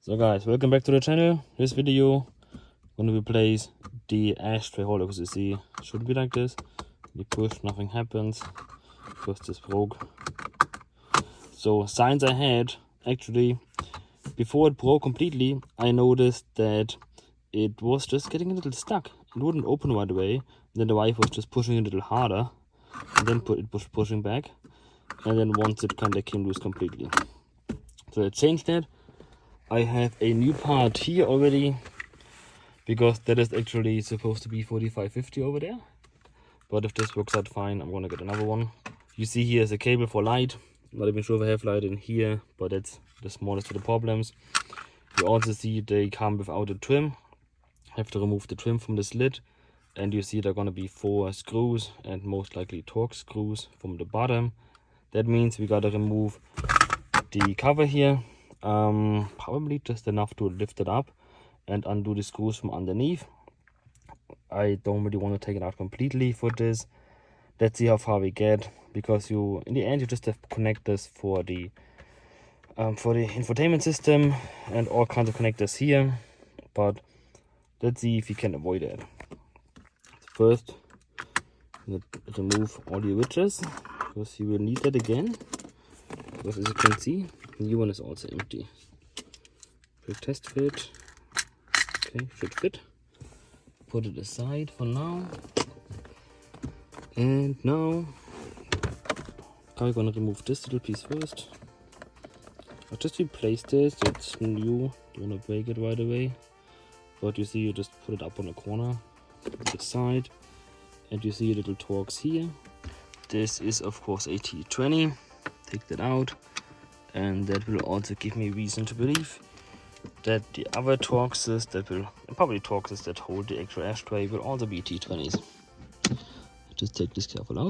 So guys, welcome back to the channel. This video I'm gonna replace the ashtray holder, because you see it should be like this. You push, nothing happens because this broke. So signs I had, actually before it broke completely, I noticed that it was just getting a little stuck. It wouldn't open right away. And then the wife was just pushing a little harder, and then it was pushing back, and then once it kind of came loose completely. So I changed that. I have a new part here already, because that is actually supposed to be 4550 over there. But if this works out fine, I'm gonna get another one. You see here is a cable for light. I'm not even sure if I have light in here, but that's the smallest of the problems. You also see they come without a trim. Have to remove the trim from this lid, and you see there are gonna be 4 screws and most likely Torx screws from the bottom. That means we gotta remove the cover here, probably just enough to lift it up and undo the screws from underneath. I don't really want to take it out completely for this. Let's see how far we get, because in the end you just have connectors for the infotainment system and all kinds of connectors here, but let's see if we can avoid it. First, remove all the ridges, because you will need that again, because as you can see, the new one is also empty. Test fit. Okay, should fit. Put it aside for now. And now I'm gonna remove this little piece first. I'll just replace this. It's new. Don't wanna break it right away. But you see, you just put it up on the corner, to the side, and you see a little Torx here. This is of course a T20. Take that out, and that will also give me reason to believe that the other Torxes probably Torxes that hold the actual ashtray will also be T20s. Just take this carefully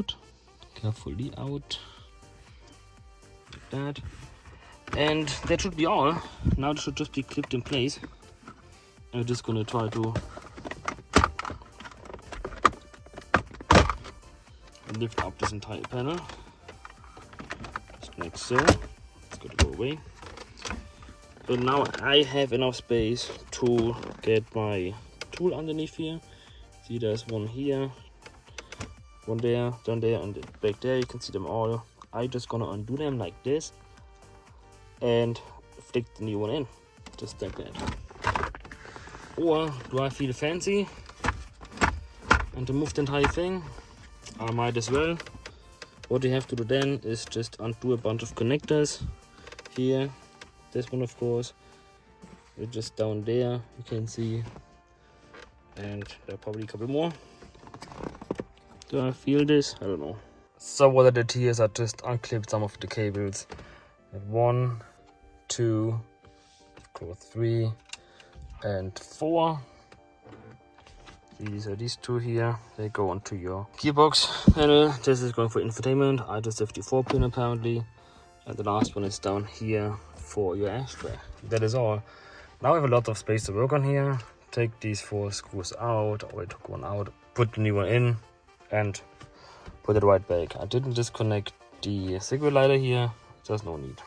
out, like that, and that should be all. Now it should just be clipped in place. I'm just gonna try to lift up this entire panel, just like so. It's gonna go away. But now I have enough space to get my tool underneath here. See, there's one here, one there, down there, and back there. You can see them all. I'm just gonna undo them like this and flick the new one in, just like that. Or do I feel fancy and remove the entire thing? I might as well. What you have to do then is just undo a bunch of connectors here. This one, of course, it's just down there, you can see, and there are probably a couple more. Do I feel this? I don't know. So what I did here is I just unclipped some of the cables. 1, 2, of course 3, and 4. These are these 2 here. They go onto your gearbox panel. This is going for infotainment. I just have the 4-pin apparently, and the last one is down here for your ashtray. That is all. Now I have a lot of space to work on here. Take these 4 screws out. I already took one out. Put the new one in and put it right back. I didn't disconnect the cigarette lighter here. There's no need.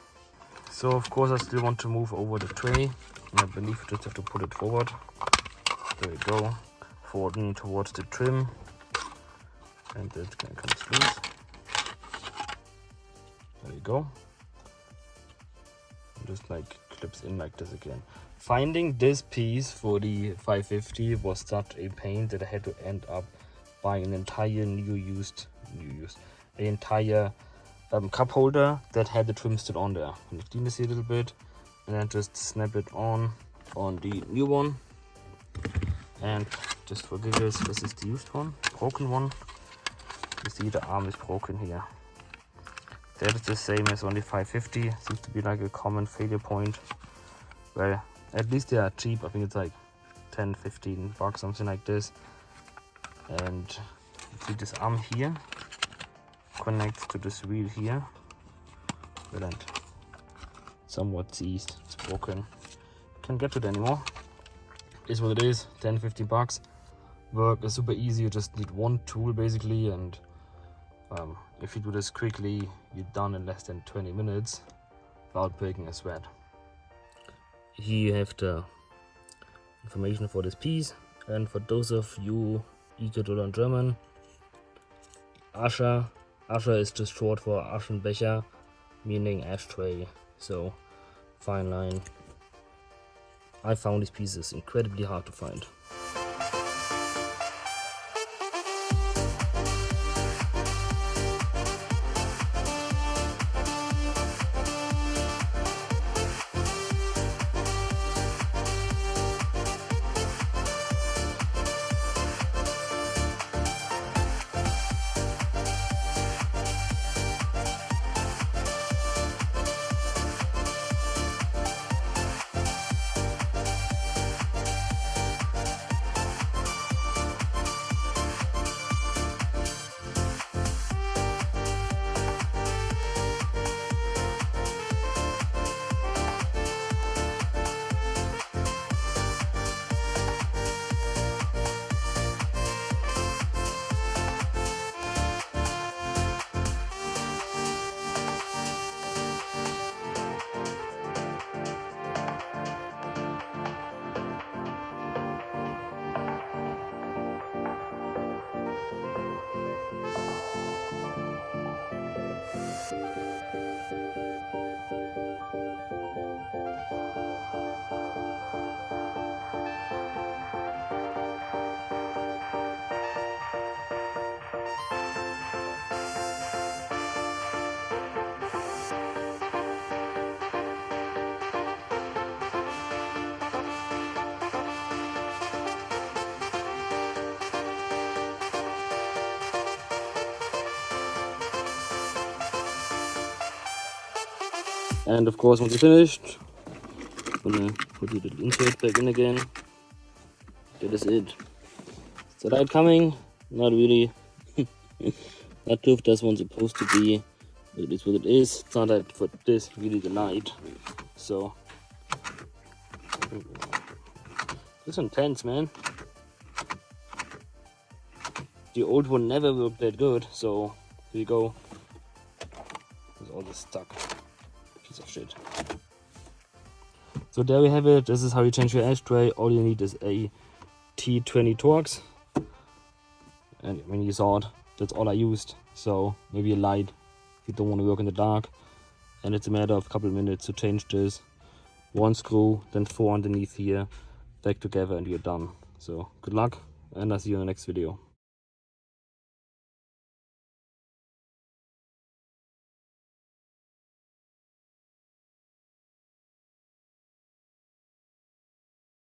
So of course I still want to move over the tray. I believe you just have to put it forward. There we go. Forwarding towards the trim. And that comes loose. There you go. Just like clips in like this again. Finding this piece for the 550 was such a pain that I had to end up buying an entire entire cup holder that had the trim still on there. And clean this a little bit, and then just snap it on the new one. And just for giggles, this is the used one, broken one. You see the arm is broken here. That is the same as on the 550. Seems to be like a common failure point. Well, at least they are cheap. I think it's like 10-15 bucks, something like this. And you see this arm here connects to this wheel here. Well, and somewhat seized. It's broken. Can't get to it anymore. Is what it is. 10-15 bucks. Work is super easy. You just need one tool basically, and if you do this quickly, you're done in less than 20 minutes without breaking a sweat. here you have the information for this piece. And for those of you eager to learn German, Ascher is just short for Aschenbecher, meaning ashtray, so fine line. I found these pieces incredibly hard to find. And of course, once you're finished, I'm gonna put your little insert back in again. That is it. Is the light coming? Not really. Not too if this one's supposed to be, but it is what it is. It's not that for this really the light. So this is intense, man. The old one never worked that good, so here you go. There's all this stuck. Piece of shit. So there we have it. This is how you change your ashtray. All you need is a T20 Torx, and when you saw it, that's all I used. So maybe a light if you don't want to work in the dark, and it's a matter of a couple of minutes to change this. One screw, then 4 underneath here, back together, and you're done. So good luck, and I'll see you in the next video.